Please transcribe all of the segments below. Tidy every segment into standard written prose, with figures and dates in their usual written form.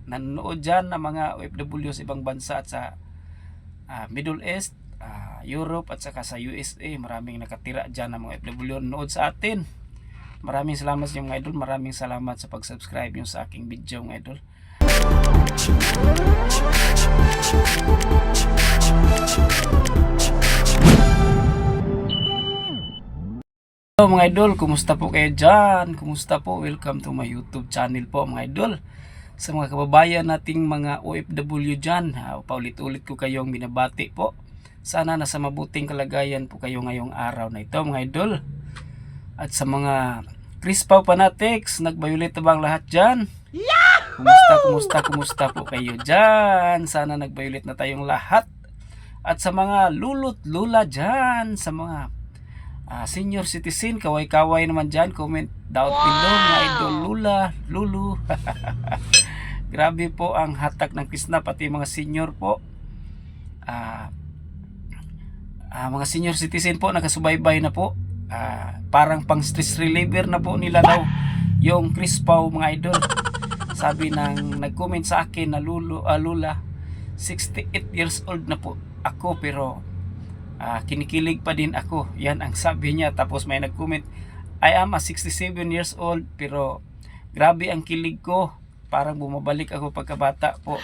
nanonood dyan ng mga OFW sa ibang bansa at sa Middle East, Europe at saka sa USA. Maraming nakatira dyan ng mga OFW nanonood sa atin. Maraming salamat sa mga idol. Maraming salamat sa pag-subscribe yung sa aking video mga idol. Hello mga idol, kumusta po kayo dyan? Kumusta po? Welcome to my YouTube channel po mga idol. Sa mga kababayan nating mga OFW dyan, paulit-ulit ko kayong binabati po. Sana nasa mabuting kalagayan po kayo ngayong araw na ito mga idol. At sa mga Crispaw fanatics, nag-violet na ba ang lahat dyan? Kumusta po kayo dyan? Sana nag-violet na tayong lahat. At sa mga lulot lula dyan, sa mga senior citizen, kaway-kaway naman dyan, comment down below mga idol lulu. Grabe po ang hatak ng Krishna, pati mga senior po. Mga senior citizen po, nakasubaybay na po. Parang pang stress reliever na po nila daw yung Crispaw mga idol. Sabi ng nag-comment sa akin na lula, 68 years old na po ako pero kinikilig pa din ako. Yan ang sabi niya. Tapos may nag-comment, I am a 67 years old pero grabe ang kilig ko. Parang bumabalik ako pagkabata po.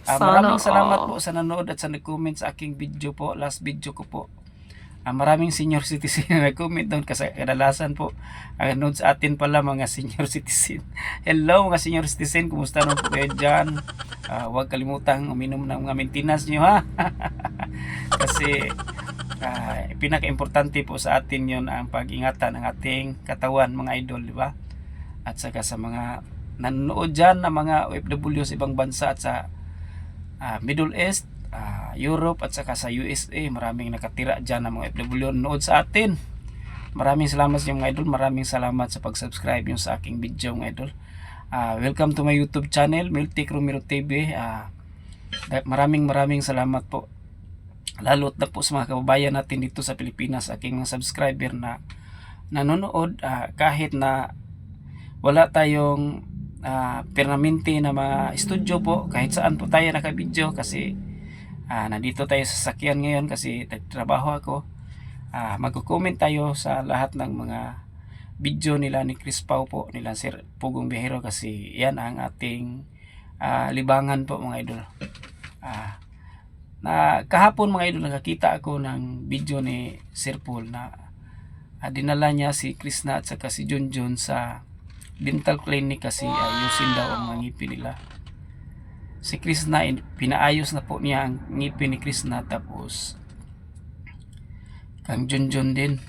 Maraming salamat po sa nanood at sa nag-comment sa aking video po, last video ko po. Maraming senior citizen na nag-comment doon kasi kadalasan po ang nanood sa atin pala mga senior citizen. Hello mga senior citizen, kumusta naman po kayo dyan? Huwag kalimutang uminom ng mga maintenance nyo ha. Kasi pinaka-importante po sa atin yon ang pag-ingatan ng ating katawan mga idol, di ba? At saka sa mga nanonood dyan ng mga OFW sa ibang bansa at sa Middle East, Europe at saka sa USA, maraming nakatira dyan ng mga OFW nanonood sa atin. Maraming salamat sa mga idol. Maraming salamat sa pag-subscribe yung sa aking video mga idol. Welcome to my YouTube channel, Miltic Romero TV. Maraming salamat po. Lalo't na po sa mga kababayan natin dito sa Pilipinas, aking mga subscriber na nanonood, kahit na wala tayong permanente na mga studio po, kahit saan po tayo nakabidyo kasi nandito tayo sa sakyan ngayon kasi nagtrabaho ako. Magko-comment tayo sa lahat ng mga video nila ni Crispaw po, nila Sir Pugong Bihero kasi yan ang ating libangan po mga idol. Na kahapon mga idol nakakita ako ng video ni Sir Paul na dinala niya si Krishna at saka si Junjun sa dental clinic kasi ayusin daw ang mga ngipin nila. Si Krishna, pinaayos na po niya ang ngipin ni Krishna, tapos kang Junjun din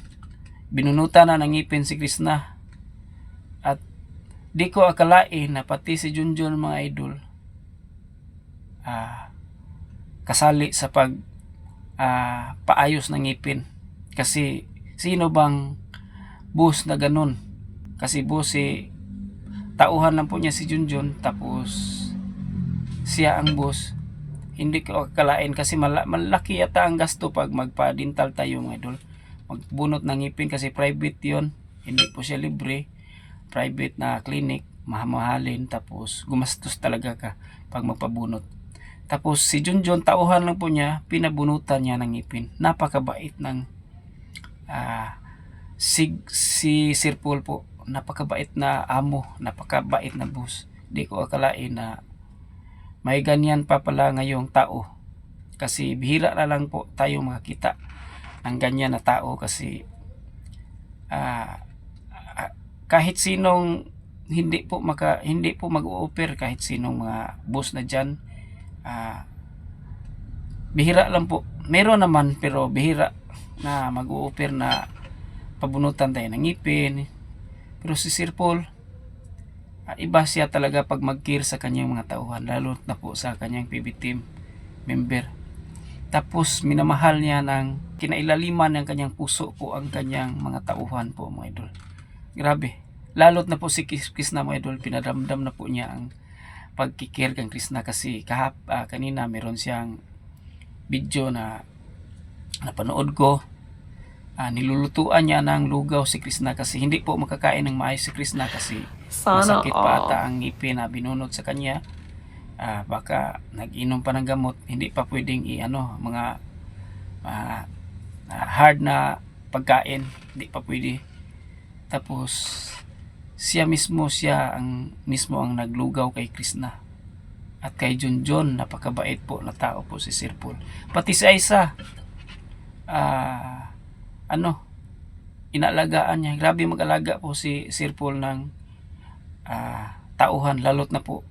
binunutan na ng ngipin si Krishna. At di ko akalain na pati si Junjun mga idol kasali sa pag paayos ng ngipin. Kasi sino bang boss na ganun? Kasi boss tauhan lang po niya si Junjun, tapos siya ang boss. Hindi ko akalain kasi malaki yata ang gasto pag magpa-dental tayo mga idol. Magbunot ng ngipin kasi private yon, hindi po siya libre. Private na clinic, mahamahalin, tapos gumastos talaga ka pag magpabunot. Tapos si Junjun, tauhan lang po niya, pinabunutan niya ng ngipin. Napakabait ng si Sir Paul po. Napakabait na amo, napakabait na boss. Di ko akalain na may ganyan pa pala ngayong tao. Kasi bihira na lang po tayo makakita ng ganyan na tao kasi kahit sinong hindi po mag-o-offer, kahit sinong mga boss na diyan, bihira lang po. Meron naman pero bihira na mag-o-offer na pabunutan tayo ng ngipin. Pero si Sir Paul, iba siya talaga pag mag-care sa kanyang mga tauhan, lalo na po sa kanyang PB team member. Tapos minamahal niya ng kinailaliman ng kanyang puso po ang kanyang mga tauhan po mga idol. Grabe. Lalo na po si Krishna mga idol, pinadamdam na po niya ang pagkikare kang Krishna kasi kanina meron siyang video na napanood ko. Nilulutuan niya ng lugaw si Krishna kasi hindi po makakain ng maayos si Krishna kasi masakit pa ata ang ngipin na binunot sa kanya. baka nag-inom pa ng gamot, hindi pa pwedeng mga ah, hard na pagkain, hindi pa pwede. Tapos siya mismo ang naglugaw kay Krishna at kay Junjun. Napakabait po na tao po si Sir Paul. Pati si Aisa, inaalagaan niya. Grabe mag-alaga po si Sir Paul ng tauhan, lalot na po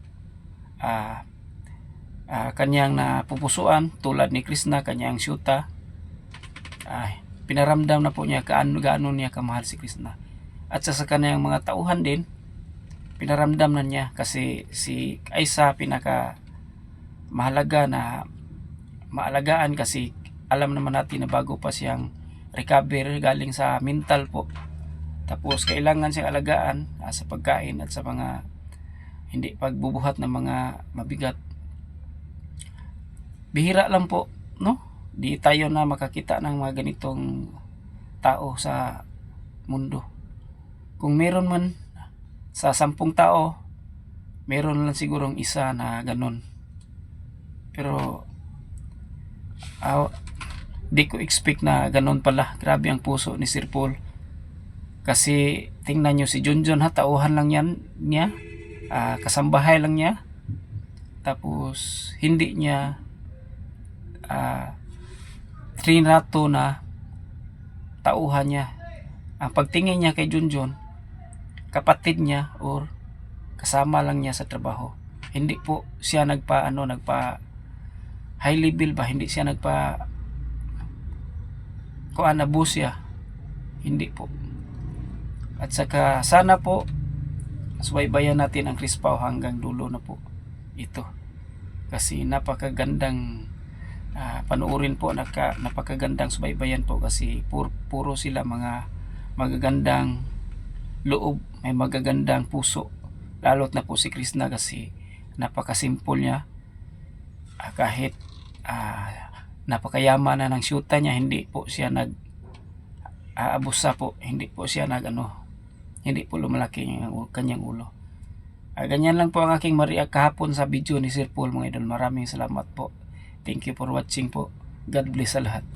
kanyang napupusuan tulad ni Krishna, kanyang syuta. Pinaramdam na po niya gaano niya kamahal si Krishna. At sa kanyang mga tauhan din, pinaramdam na niya, kasi si Aisa pinaka mahalaga na maalagaan, kasi alam naman natin na bago pa siyang recover galing sa mental po. Tapos kailangan siyang alagaan sa pagkain at sa mga hindi pagbubuhat ng mga mabigat. Bihira lang po, no? Di tayo na makakita ng mga ganitong tao sa mundo. Kung meron man sa 10 tao, meron lang sigurong isa na ganun. Pero di ko expect na ganun pala. Grabe ang puso ni Sir Paul. Kasi tingnan nyo si Junjun, tauhan lang niya, kasambahay lang niya. Tapos hindi niya trinato na tauhan niya. Ang pagtingin niya kay Junjun, kapatid niya or kasama lang niya sa trabaho. Hindi po siya nagpa high level ba, hindi siya nagpa abuse siya. Hindi po. At saka sana po subaybayan natin ang Crispaw hanggang dulo na po ito. Kasi napakagandang panuorin po, napakagandang subaybayan po, kasi puro sila mga magagandang loob, may magagandang puso. Lalot na po si Krishna, kasi napakasimple niya. Kahit napakayaman na ng syuta niya, hindi po siya abusa po, hindi po siya hindi po lumalaki yung kanyang ulo. Ganyan lang po ang aking mariak kahapon sa video ni Sir Paul, mga idol. Maraming salamat po. Thank you for watching po. God bless sa lahat.